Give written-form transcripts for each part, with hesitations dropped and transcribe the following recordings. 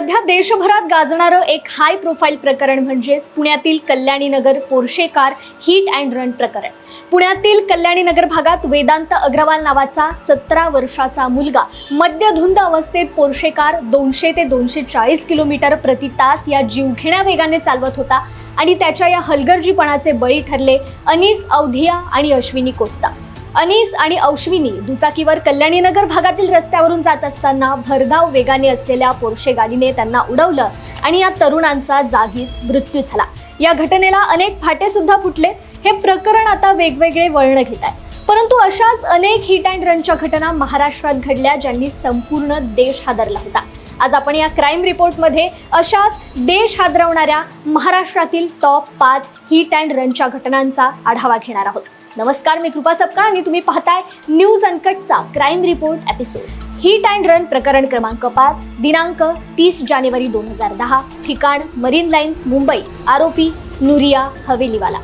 सध्या देशभरात गाजणारं एक हाय प्रोफाईल प्रकरण म्हणजेच पुण्यातील Kalyani Nagar Porsche car hit and run प्रकरण। पुण्यातील कल्याणी नगर भागात वेदांत अग्रवाल नावाचा 17 वर्षाचा मुलगा मद्यधुंद अवस्थेत पोर्शे कार 200 ते 240 किलोमीटर प्रति तास या जीवघेण्या वेगाने चालवत होता आणि त्याच्या या हलगर्जीपणाचे बळी ठरले अनीस अवधिया आणि अश्विनी कोस्ता। अनीस आणि अश्विनी दुचाकीवर कल्याणी नगर भागातील रस्त्यावरून जात असताना भरधाव वेगाने असलेल्या पोर्शे गाडीने त्यांना उडवलं आणि या तरुणांचा जागीच मृत्यू झाला। या घटनेला अनेक फाटे सुद्धा फुटले। हे प्रकरण आता वेगवेगळे वळण घेत आहे, परंतु अशाच अनेक हिट अँड रनच्या घटना महाराष्ट्रात घडल्या ज्यांनी संपूर्ण देश हादरला होता। आज आपण या क्राईम रिपोर्ट मध्ये अशाच देश हादरवणाऱ्या महाराष्ट्रातील टॉप 5 हिट अँड रनच्या घटनांचा आढावा घेणार आहोत। नमस्कार, मी कृपा सपकाळ आणि तुम्ही पाहताय न्यूज अनकटचा crime report episode. Hit and run प्रकरण क्रमांक 5, दिनांक 30 जानेवारी 2010, ठिकाण मरीन लाईन्स मुंबई, आरोपी नुरिया हवेलीवाला।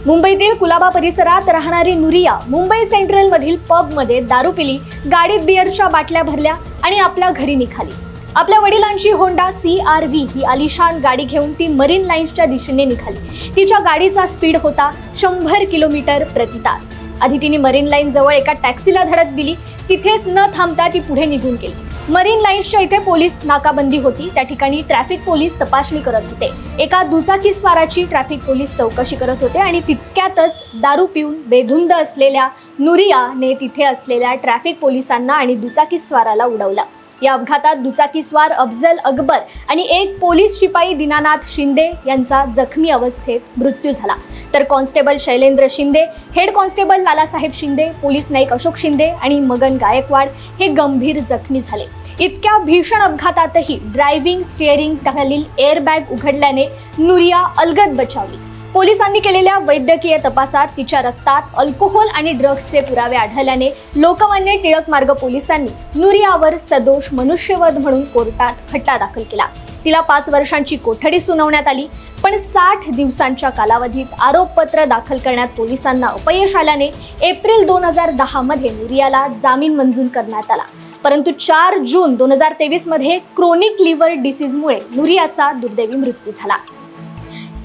मुंबईतील कुलाबा परिसरात राहणारी नुरिया मुंबई सेंट्रल मधील पब मध्ये दारू पिली, गाडीत बिअरच्या बाटल्या भरल्या आणि आपल्या घरी निघाली। आपल्या वडिलांची होंडा CRV ही आलिशान गाडी घेऊन ती मरीन लाईन्सच्या दिशेने निघाली। तिच्या गाडीचा स्पीड होता 100 किलोमीटर प्रति तास। आधी तिने मरीन लाईन जवळ एका टॅक्सीला धडक दिली, तिथेच न थांबता ती पुढे निघून गेली। मरीन लाईन्सच्या इथे पोलीस नाकाबंदी होती, त्या ठिकाणी ट्रॅफिक पोलीस तपासणी करत होते। एका दुचाकी स्वाराची ट्रॅफिक पोलीस चौकशी करत होते आणि तितक्यातच दारू पिऊन बेधुंद असलेल्या नुरियाने तिथे असलेल्या ट्रॅफिक पोलिसांना आणि दुचाकी स्वाराला उडवलं। या अपघातात दुचाकी स्वार अफजल अकबर आणि एक पोलीस शिपाई दीनानाथ शिंदे यांचा जखमी अवस्थेत मृत्यू झाला, तर constable Shailendra Shinde, head constable Lalasaheb Shinde, police Naik Ashok Shinde आणि मगन गायकवाड हे गंभीर जखमी झाले। इतक्या भीषण अपघातातही ड्रायव्हिंग स्टिअरिंग खालील एअरबॅग उघडल्याने नुरिया अलगद बचावली। पोलिसांनी केलेल्या वैद्यकीय तपासात तिच्या रक्तात अल्कोहोल आणि ड्रग्सचे पुरावे आढळल्याने लोकमान्य टिळक मार्ग पोलिसांनी नुरियावर सदोष मनुष्यवध म्हणून कोर्टात खटला दाखल केला। तिला 5 वर्षांची कोठडी सुनावण्यात आली, पण 60 दिवसांच्या कालावधीत आरोपपत्र दाखल करण्यात पोलिसांना अपयश आल्याने एप्रिल 2010 मध्ये नुरियाला जामीन मंजूर करण्यात आला। परंतु 4 जून 2023 मध्ये क्रोनिक लिव्हर डिसीजमुळे नुरियाचा दुर्दैवी मृत्यू झाला।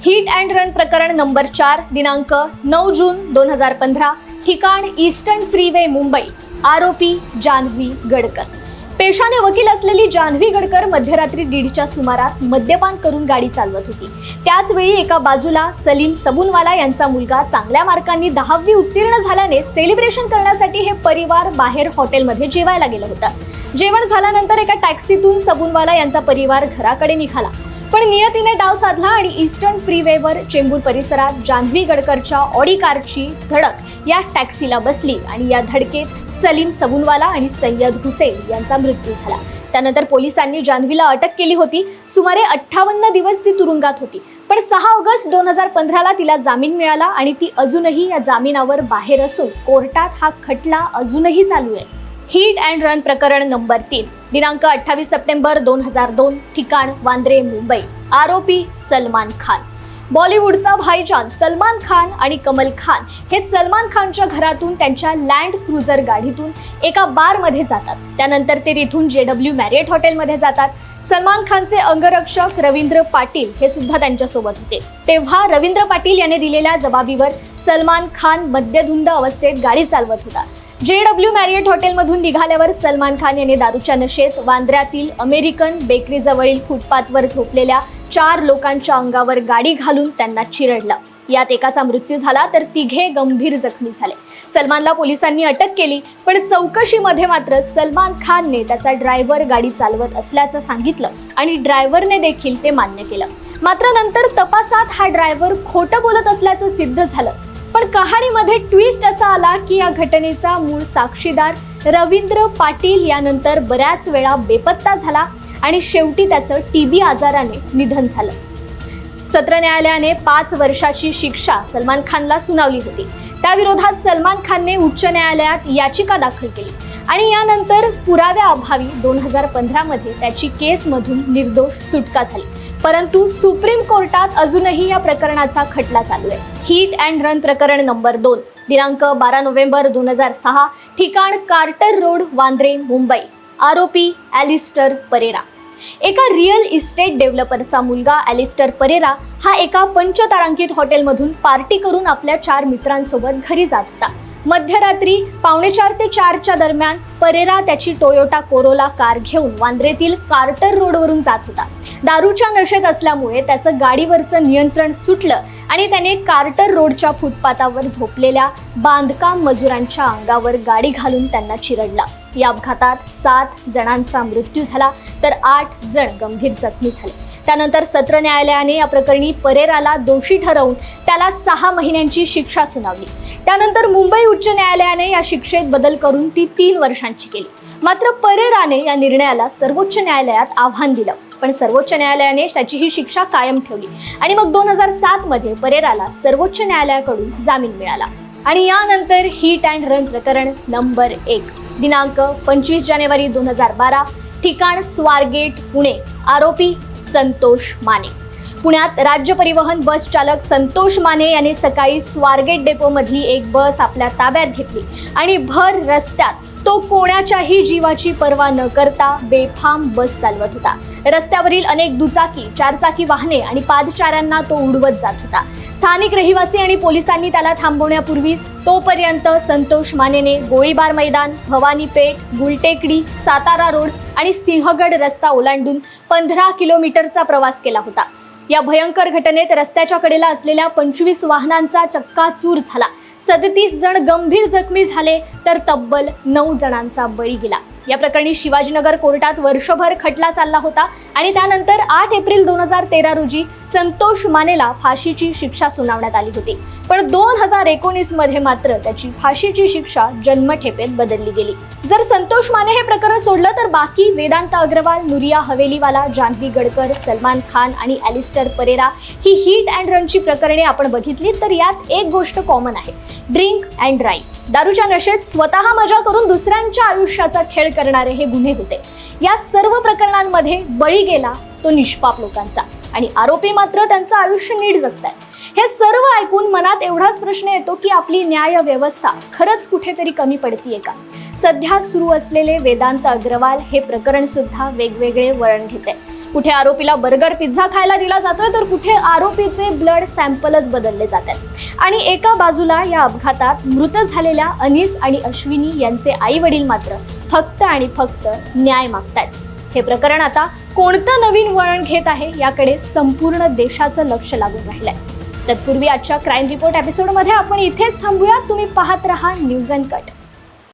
हिट अँड रन प्रकरण नंबर 4, दिनांक 9 जून 2015, ठिकाण ईस्टर्न फ्रीवे मुंबई, आरोपी जान्हवी गडकर। पेशाने वकील असलेली जान्हवी गडकर मध्यरात्री 1:30च्या सुमारास मद्यपान करून गाडी चालवत होती। त्याच वेळी एका बाजूला सलीम सबुनवाला यांचा मुलगा चांगल्या मार्कांनी 10वी उत्तीर्ण झाल्याने सेलिब्रेशन करण्यासाठी हे परिवार बाहेर हॉटेलमध्ये जेवायला गेलं होतं। जेवण झाल्यानंतर एका टॅक्सीतून सबुनवाला यांचा परिवार घराकडे निघाला, पण नियतीने डाव साधला आणि ईस्टर्न फ्रीवेवर चेंबूर परिसरात जान्हवी गडकरच्या ऑडी कारची धडक या टॅक्सीला बसली आणि या धडकेत सलीम सबुनवाला आणि सय्यद हुसेन यांचा मृत्यू झाला। त्यानंतर पोलिसांनी जान्हवीला अटक केली होती। सुमारे 58 दिवस ती तुरुंगात होती, पण 6 ऑगस्ट 2015 ला तिला जामीन मिळाला आणि ती अजूनही या जामिनावर बाहेर असून कोर्टात हा खटला अजूनही चालू आहे। हिट अँड रन प्रकरण नंबर 3, दिनांक 28 सप्टेंबर 2002, ठिकाण वांद्रे मुंबई, आरोपी सलमान खान। बॉलिवूडचा भाईजान सलमान खान आणि कमल खान हे सलमान खानच्या घरातून त्यांच्या लँड क्रुझर गाडीतून एका बारमध्ये जातात। त्यानंतर ते तिथून JW मॅरियट हॉटेलमध्ये जातात। सलमान खानचे अंगरक्षक रवींद्र पाटील हे सुद्धा त्यांच्यासोबत होते। तेव्हा रवींद्र पाटील याने दिलेल्या जबाबीवर सलमान खान मद्यधुंद अवस्थेत गाडी चालवत होता। JW मॅरियट हॉटेलमधून निघाल्यावर सलमान खान याने दारूच्या नशेत वांद्र्यातील अमेरिकन बेकरी जवळील फुटपाथवर झोपलेल्या 4 लोकांच्या अंगावर गाडी घालून त्यांना चिरडलं। यात एकाचा मृत्यू झाला, तर 3 गंभीर जखमी झाले। सलमानला पोलिसांनी अटक केली, पण चौकशीमध्ये मात्र सलमान खानने त्याचा ड्रायव्हर गाडी चालवत असल्याचं सांगितलं आणि ड्रायव्हरने देखील ते मान्य केलं। मात्र नंतर तपासात हा ड्रायव्हर खोटं बोलत असल्याचं सिद्ध झालं। पण कहाणीमध्ये ट्विस्ट असा आला की या घटनेचा मूळ साक्षीदार रवींद्र पाटील यानंतर बऱ्याच वेळा बेपत्ता झाला आणि शेवटी त्याचं TB आजाराने निधन झालं। सत्र न्यायालयाने 5 वर्षाची शिक्षा सलमान खानला सुनावली होती। त्याविरोधात सलमान खानने उच्च न्यायालयात याचिका दाखल केली आणि यानंतर पुराव्याअभावी 2015 मध्ये त्याची केसमधून निर्दोष सुटका झाली। परंतु सुप्रीम कोर्टात अजूनही या प्रकरणाचा खटला चालू आहे। हिट अँड रन प्रकरण नंबर 2, दिनांक 12 नोव्हेंबर 2006, ठिकाण कार्टर रोड, वांद्रे मुंबई, आरोपी ॲलिस्टर परेरा। एका रिअल इस्टेट डेव्हलपरचा मुलगा ॲलिस्टर परेरा हा एका पंचतारांकित हॉटेलमधून पार्टी करून आपल्या 4 मित्रांसोबत घरी जात होता. मध्यरात्री 3:45 ते 4च्या दरम्यान परेरा त्याची टोयोटा कोरोला कार घेऊन वांद्रेतील कार्टर रोडवरून जात होता. दारूच्या नशेत असल्यामुळे त्याचं गाडीवरचं नियंत्रण सुटलं आणि त्याने कार्टर रोडच्या फुटपाथावर झोपलेल्या बांधकाम मजुरांच्या अंगावर गाडी घालून त्यांना चिरडला. या अपघातात 7 जणांचा मृत्यू झाला तर 8 जण गंभीर जखमी झाले. त्यानंतर सत्र न्यायालयाने या प्रकरणी परेराला दोषी ठरवून त्याला 6 महिन्यांची शिक्षा सुनावली. त्यानंतर मुंबई उच्च न्यायालयाने या शिक्षेत बदल करून ती 3 वर्षांची केली. मात्र परेराने या निर्णयाला सर्वोच्च न्यायालयात आव्हान दिलं, पण सर्वोच्च न्यायालयाने त्याची ही शिक्षा कायम ठेवली आणि मग 2007 मध्ये परेराला सर्वोच्च न्यायालयाकडून जामीन मिळाला. आणि यानंतर हिट अँड रन प्रकरण नंबर 1, दिनांक 25 जानेवारी 2012, ठिकाण स्वारगेट पुणे, आरोपी संतोष माने. पुण्यात राज्य परिवहन बस चालक संतोष माने यांनी सकाळी स्वारगेट डेपो मधली एक बस आपल्या ताब्यात घेतली आणि भर रस्त्यात तो कोणाच्याही जीवाची पर्वा न करता बेफाम बस चालवत होता. रस्त्यावरील अनेक दुचाकी, 4 चाकी वाहने आणि पादचाऱ्यांना तो उडवत जात होता. स्थानिक रहिवासी आणि पोलिसांनी त्याला थांबवण्यापूर्वी तोपर्यंत संतोष मानेने गोळीबार मैदान, भवानी पेठ, गुलटेकडी, सातारा रोड आणि सिंहगड रस्ता ओलांडून 15 किलोमीटरचा प्रवास केला होता. या भयंकर घटनेत रस्त्याच्या कडेला असलेल्या 25 वाहनांचा चक्काचूर झाला. 37 जण गंभीर जखमी झाले तर तब्बल 9 जणांचा बळी गेला. या प्रकरणी शिवाजीनगर कोर्टात वर्षभर खटला चालला होता आणि त्यानंतर 8 एप्रिल 2013 रोजी संतोष मानेला फाशीची शिक्षा सुनावण्यात आली होती. पण 2019 मध्ये मात्र त्याची फाशीची शिक्षा जन्मठेपेत बदलली गेली. जर संतोष माने हे प्रकरण सोडलं तर बाकी वेदांत अग्रवाल, नुरिया हवेलीवाला, जान्हवी गडकर, सलमान खान आणि ॲलिस्टर परेरा ही हिट अँड रनची प्रकरणे आपण बघितली तर यात एक गोष्ट कॉमन आहे, ड्रिंक अँड ड्राईव्ह. दारूच्या नशेत स्वतः मजा करून दुसऱ्यांच्या आयुष्याचा खेळ करणारे हे गुन्हे होते. या सर्व प्रकरणांमध्ये बळी गेला तो निष्पाप लोकांचा आणि आरोपी मात्र त्यांचं आयुष्य नीट जगतायत. हे सर्व ऐकून मनात एवढाच प्रश्न येतो की आपली न्याय व्यवस्था खरंच कुठेतरी कमी पडतीये का? सध्या सुरू असलेले वेदांत अग्रवाल हे प्रकरण सुद्धा वेगवेगळे वळण घेते. कुठे आरोपीला बर्गर पिझ्झा खायला दिला जातोय तर कुठे आरोपीचे ब्लड सॅम्पलच बदलले जातात. आणि एका बाजूला या अपघातात मृत झालेल्या अनीस आणि अश्विनी यांचे आई वडील मात्र फक्त आणि फक्त न्याय मागतायत. हे प्रकरण आता कोणतं नवीन वळण घेत आहे याकडे संपूर्ण देशाचं लक्ष लागून राहिलंय. तत्पूर्वी आजच्या क्राईम रिपोर्ट एपिसोडमध्ये आपण इथेच थांबूया. तुम्ही पाहत रहा न्यूज अँड कट.